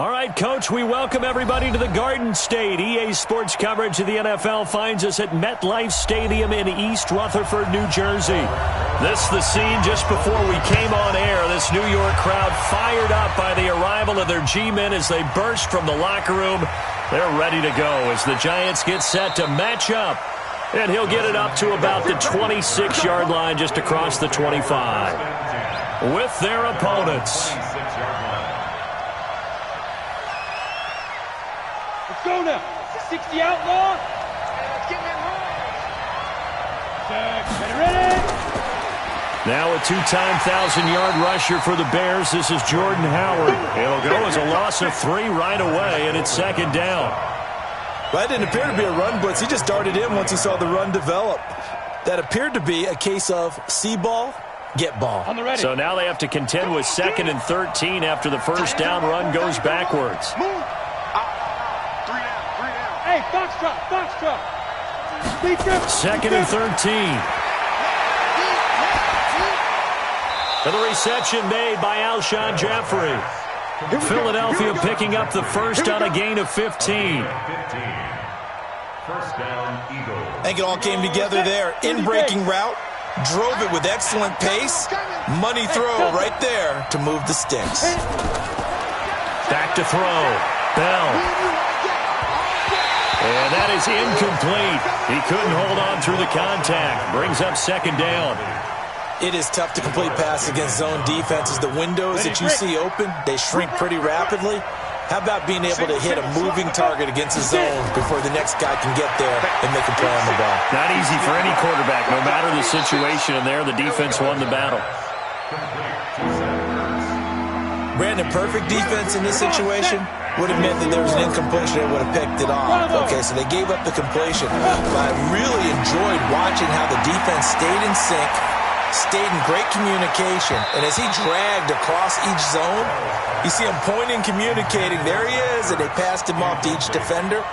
All right, Coach, we welcome everybody to the Garden State. EA Sports coverage of the NFL finds us at MetLife Stadium in East Rutherford, New Jersey. This is the scene just before we came on air. This New York crowd fired up by the arrival of their G-men as they burst from the locker room. They're ready to go as the Giants get set to match up. And he'll get it up to about the 26-yard line just across the 25 with their opponents. Go now. 60 outlaw. Check. Ready. Now a two-time 1,000-yard rusher for the Bears. This is Jordan Howard. It'll go as a loss of 3 right away, and it's second down. Well, that didn't appear to be a run blitz. He just darted in once he saw the run develop. That appeared to be a case of see ball, get ball. On the ready. So now they have to contend with 2nd and 13 after the first down run goes backwards. Hey, foxtrot. Speed trip. 2nd and 13. And the reception made by Alshon Jeffrey. Philadelphia picking up the first on a gain of 15. First down, Eagles. I think it all came together there. In-breaking route, drove it with excellent pace. Money throw right there to move the sticks. Back to throw. Bell. And that is incomplete. He couldn't hold on through the contact. Brings up second down. It is tough to complete pass against zone defenses. The windows that you see open, they shrink pretty rapidly. How about being able to hit a moving target against a zone before the next guy can get there and make a play on the ball? Not easy for any quarterback, no matter the situation. And there, the defense won the battle. Brandon, perfect defense in this situation would have meant that there was an incompletion and would have picked it off. Okay, so they gave up the completion. But I really enjoyed watching how the defense stayed in sync, stayed in great communication. And as he dragged across each zone, you see him pointing, communicating. There he is, and they passed him off to each defender.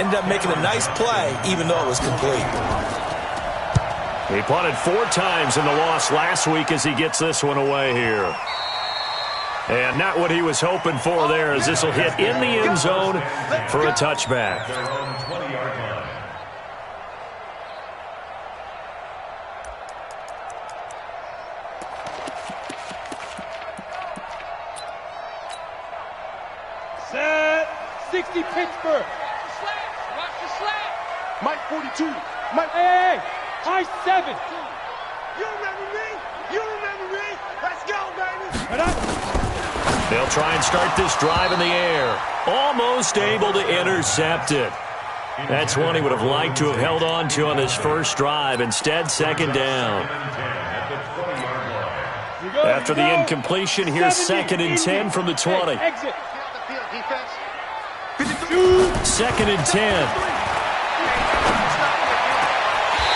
Ended up making a nice play, even though it was complete. He punted 4 times in the loss last week as he gets this one away here. And not what he was hoping for there, as this will hit in the end zone for a touchback. Set. 60 Pittsburgh. Watch the slap. Mike 42. Mike. Hey. High 7. You remember me? Let's go, baby. Right up. They'll try and start this drive in the air. Almost able to intercept it. That's one he would have liked to have held on to on this first drive. Instead, second down. After the incompletion, here's 2nd and 10 from the 20. Exit. 2nd and 10.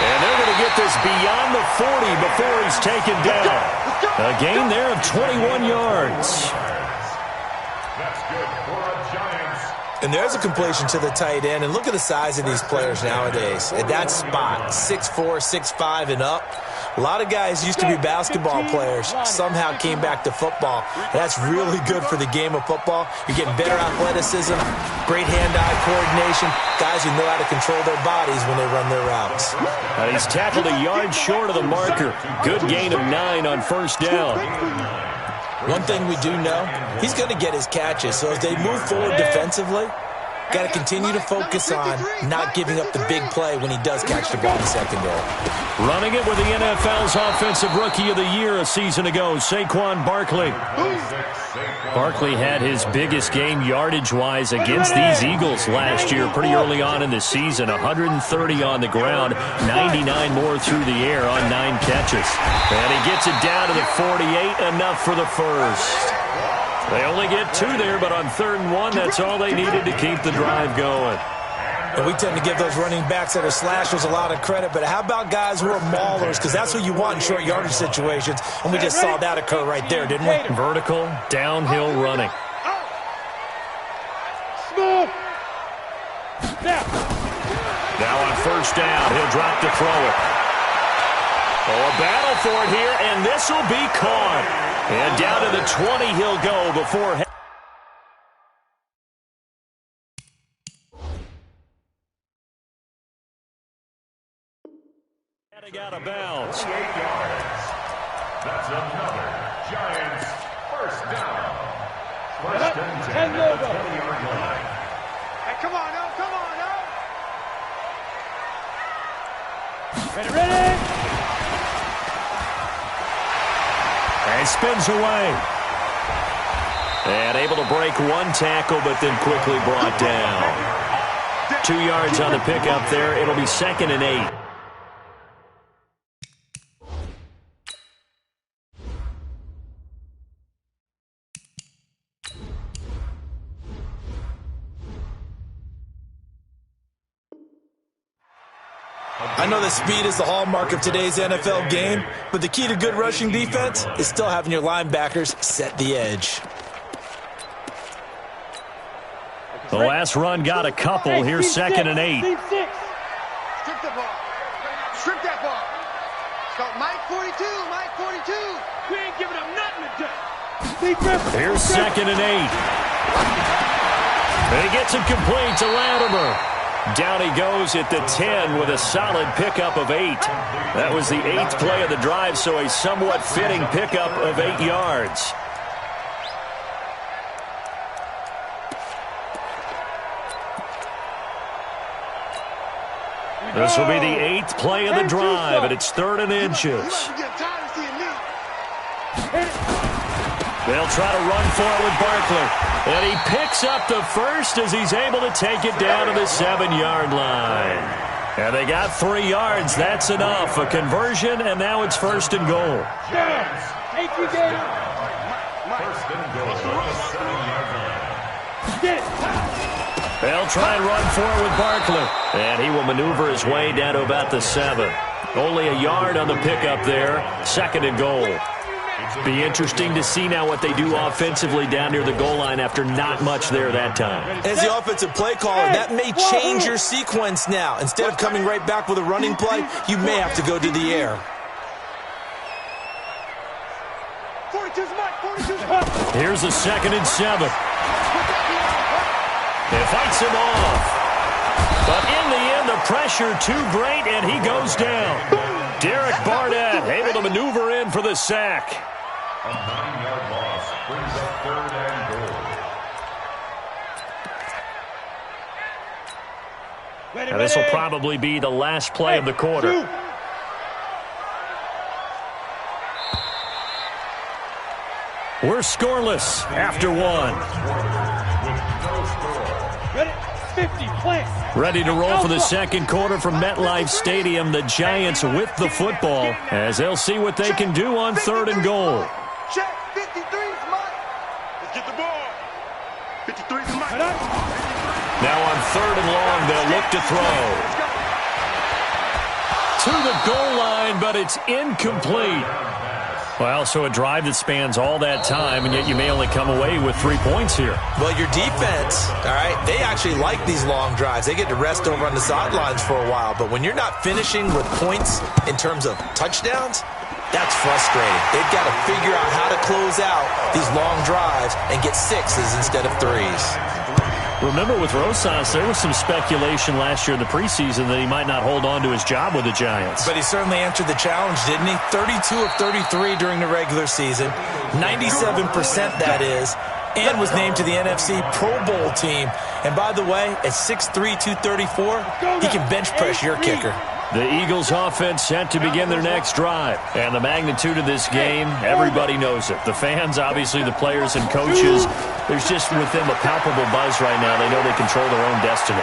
And they're going to get this beyond the 40 before he's taken down. A gain there of 21 yards. And there's a completion to the tight end. And look at the size of these players nowadays. At that spot, 6'4", 6'5", and up. A lot of guys used to be basketball players, somehow came back to football. And that's really good for the game of football. You're getting better athleticism, great hand-eye coordination, guys who know how to control their bodies when they run their routes. He's tackled a yard short of the marker. Good gain of 9 on first down. One thing we do know, he's going to get his catches. So as they move forward defensively, got to continue to focus on not giving up the big play when he does catch the ball in the secondary. Running it with the NFL's Offensive Rookie of the Year a season ago, Saquon Barkley. Barkley had his biggest game yardage-wise against these Eagles last year, pretty early on in the season. 130 on the ground, 99 more through the air on 9 catches. And he gets it down to the 48, enough for the first. They only get 2 there, but on 3rd and 1, that's all they needed to keep the drive going. And we tend to give those running backs that are slashers a lot of credit, but how about guys who are maulers? Because that's what you want in short yardage situations, and we just saw that occur right there, didn't we? Vertical, downhill running. Smooth. Now on first down, he'll drop to throw it. Oh, a battle for it here, and this will be caught. And down to the 20 he'll go before Getting out of bounds. 8 yards. That's another Giants first down. First and 10 at the 20-yard line. Hey, come on, no, come on, no. Ready! And spins away. And able to break one tackle, but then quickly brought down. 2 yards on the pickup there. It'll be 2nd and 8. I know that speed is the hallmark of today's NFL game, but the key to good rushing defense is still having your linebackers set the edge. The last run got a couple. Here's 2nd and 8. Strip the ball. Strip that ball. Start Mike 42, Mike 42. We ain't giving up nothing today. Here's 2nd and 8. And he gets it complete to Latimer. Down he goes at the 10 with a solid pickup of 8. That was the 8th play of the drive, so a somewhat fitting pickup of 8 yards. This will be the 8th play of the drive, and it's 3rd and inches. They'll try to run for it with Barkley. And he picks up the first as he's able to take it down to the 7-yard line. And they got 3 yards. That's enough. A conversion, and now it's 1st and goal. First and goal at the 7-yard line. They'll try and run for it with Barkley. And he will maneuver his way down to about the 7. Only a yard on the pickup there. 2nd and goal. Be interesting to see now what they do offensively down near the goal line after not much there that time. As the offensive play caller, that may change your sequence now. Instead of coming right back with a running play, you may have to go to the air. 42's Mike, 42's Mike. Here's a 2nd and 7. It fights him off. But in the end, the pressure too great, and he goes down. Derek Barnett able to maneuver in for the sack. A 9-yard loss brings up 3rd and goal. Now this will probably be the last play of the quarter. We're scoreless after 1. Ready? 50, plant. Ready to roll for the 2nd quarter from MetLife Stadium. The Giants with the football as they'll see what they can do on 3rd and goal. Check, 53's Mike. Let's get the ball. 53's Mike. Now on 3rd and long, they'll look to throw. To the goal line, but it's incomplete. Well, so a drive that spans all that time, and yet you may only come away with 3 points here. Well, your defense, all right, they actually like these long drives. They get to rest over on the sidelines for a while. But when you're not finishing with points in terms of touchdowns, that's frustrating. They've got to figure out how to close out these long drives and get 6s instead of 3s. Remember with Rosas, there was some speculation last year in the preseason that he might not hold on to his job with the Giants. But he certainly answered the challenge, didn't he? 32 of 33 during the regular season, 97% that is, and was named to the NFC Pro Bowl team. And by the way, at 6'3", 234, he can bench press your kicker. The Eagles offense set to begin their next drive. And the magnitude of this game, everybody knows it. The fans, obviously the players and coaches, there's just with them a palpable buzz right now. They know they control their own destiny.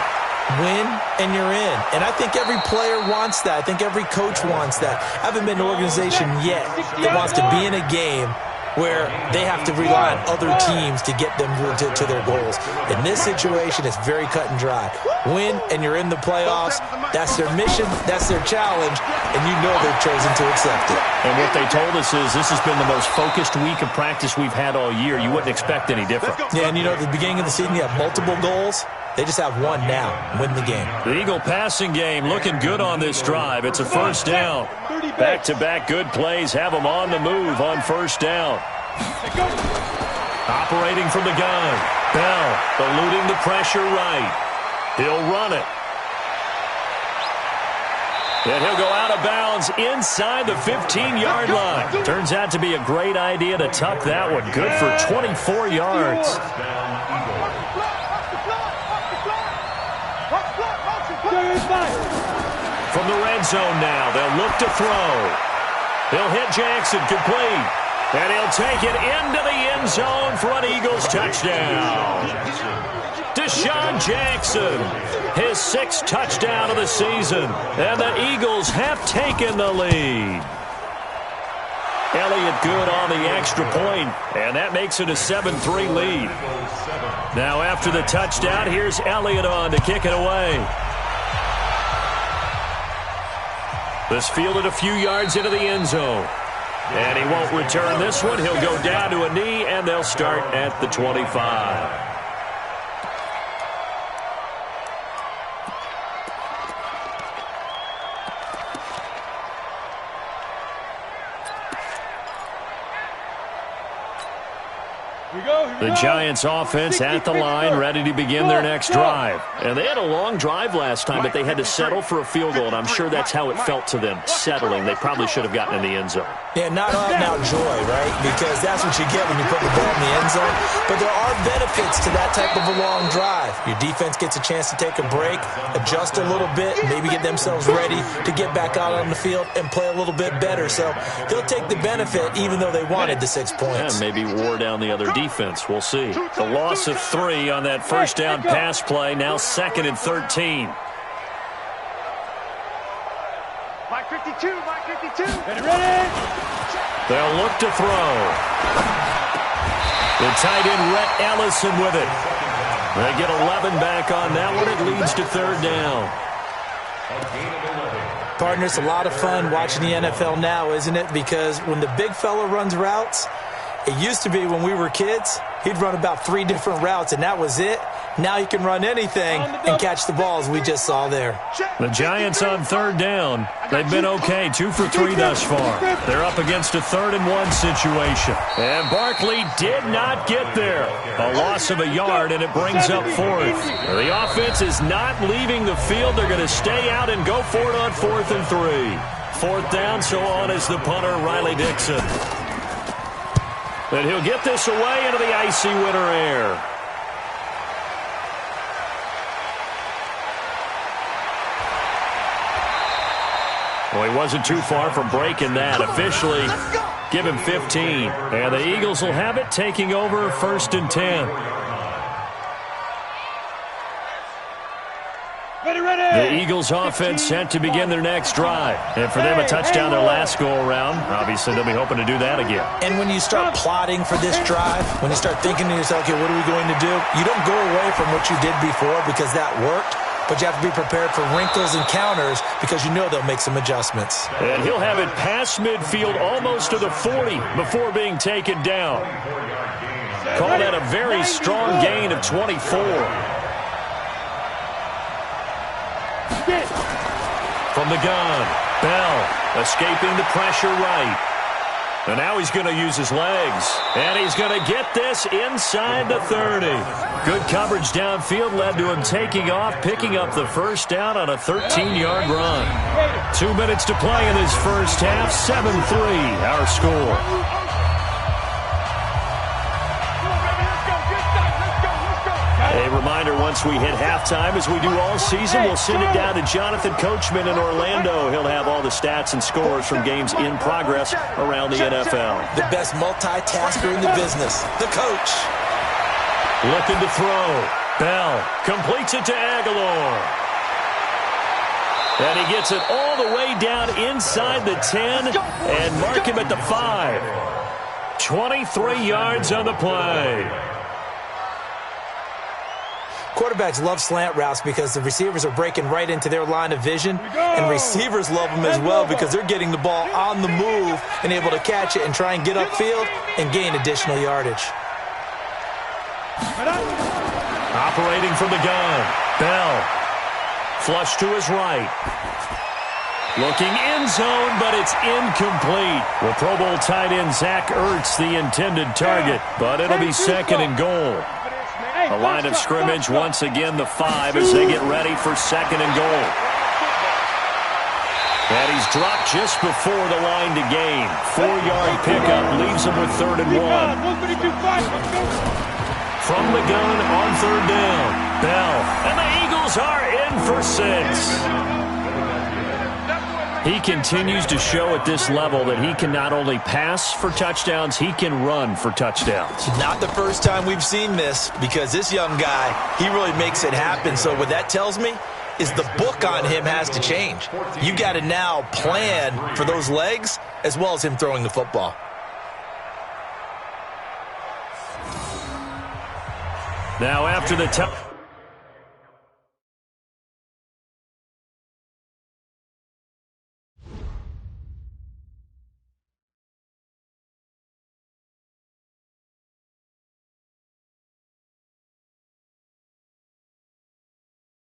Win and you're in. And I think every player wants that. I think every coach wants that. I haven't been in an organization yet that wants to be in a game where they have to rely on other teams to get them to their goals. In this situation, it's very cut and dry. Win, and you're in the playoffs. That's their mission. That's their challenge. And you know they've chosen to accept it. And what they told us is this has been the most focused week of practice we've had all year. You wouldn't expect any different. Yeah, and you know, at the beginning of the season, you have multiple goals. They just have one now. Win the game. The Eagle passing game looking good on this drive. It's a first down. Back-to-back good plays have them on the move on first down. Operating from the gun. Bell eluding the pressure right. He'll run it. And he'll go out of bounds inside the 15-yard line. Turns out to be a great idea to tuck that one. Good for 24 yards. From the red zone now, they'll look to throw. He'll hit Jackson, complete. And he'll take it into the end zone for an Eagles touchdown. Deshaun Jackson, his 6th touchdown of the season. And the Eagles have taken the lead. Elliott good on the extra point, and that makes it a 7-3 lead. Now after the touchdown, here's Elliott on to kick it away. This fielded a few yards into the end zone. And he won't return this one. He'll go down to a knee, and they'll start at the 25. The Giants offense at the line, ready to begin their next drive. And they had a long drive last time, but they had to settle for a field goal, and I'm sure that's how it felt to them, settling. They probably should have gotten in the end zone. Yeah, not out-and-out joy, right? Because that's what you get when you put the ball in the end zone. But there are benefits to that type of a long drive. Your defense gets a chance to take a break, adjust a little bit, maybe get themselves ready to get back out on the field and play a little bit better. So they'll take the benefit even though they wanted the 6 points. And maybe wore down the other defense. We'll see. The loss of 3 on that first down pass play, now 2nd and 13. Mike 52, Mike 52. Ready? They'll look to throw. The tight end, Rhett Ellison, with it. They get 11 back on that one. It leads to 3rd down. Partner, it's a lot of fun watching the NFL now, isn't it? Because when the big fella runs routes, it used to be when we were kids, he'd run about 3 different routes, and that was it. Now he can run anything and catch the balls we just saw there. The Giants on 3rd down. They've been okay, 2 for 3 thus far. They're up against a 3rd and 1 situation. And Barkley did not get there. A loss of a yard, and it brings up 4th. The offense is not leaving the field. They're going to stay out and go for it on 4th and 3. 4th down, so on is the punter, Riley Dixon. And he'll get this away into the icy winter air. Well, he wasn't too far from breaking that. Officially, give him 15. And the Eagles will have it, taking over 1st and 10. The Eagles offense set to begin their next drive. And for them, a touchdown their last go-around. Obviously, they'll be hoping to do that again. And when you start plotting for this drive, when you start thinking to yourself, okay, what are we going to do? You don't go away from what you did before because that worked. But you have to be prepared for wrinkles and counters because you know they'll make some adjustments. And he'll have it past midfield almost to the 40 before being taken down. Call that a very strong gain of 24. From the gun, Bell escaping the pressure right. And now he's going to use his legs. And he's going to get this inside the 30. Good coverage downfield led to him taking off, picking up the 1st down on a 13-yard run. 2 minutes to play in this first half. 7-3, our score. A reminder, once we hit halftime, as we do all season, we'll send it down to Jonathan Coachman in Orlando. He'll have all the stats and scores from games in progress around the NFL. The best multitasker in the business, the coach. Looking to throw. Bell completes it to Aguilar. And he gets it all the way down inside the 10 and mark him at the 5. 23 yards on the play. Quarterbacks love slant routes because the receivers are breaking right into their line of vision, and receivers love them as well because they're getting the ball on the move and able to catch it and try and get upfield and gain additional yardage. Operating from the gun, Bell. Flush to his right. Looking end zone, but it's incomplete. Well, Pro Bowl tight end Zach Ertz, the intended target, but it'll be 2nd and goal. The line of scrimmage, once again, the 5 as they get ready for 2nd and goal. And he's dropped just before the line to gain. 4-yard pickup leaves him with 3rd and 1. 152-5. Let's go. From the gun on 3rd down, Bell. And the Eagles are in for 6. He continues to show at this level that he can not only pass for touchdowns, he can run for touchdowns. Not the first time we've seen this, because this young guy, he really makes it happen. So what that tells me is the book on him has to change. You got to now plan for those legs as well as him throwing the football. Now after the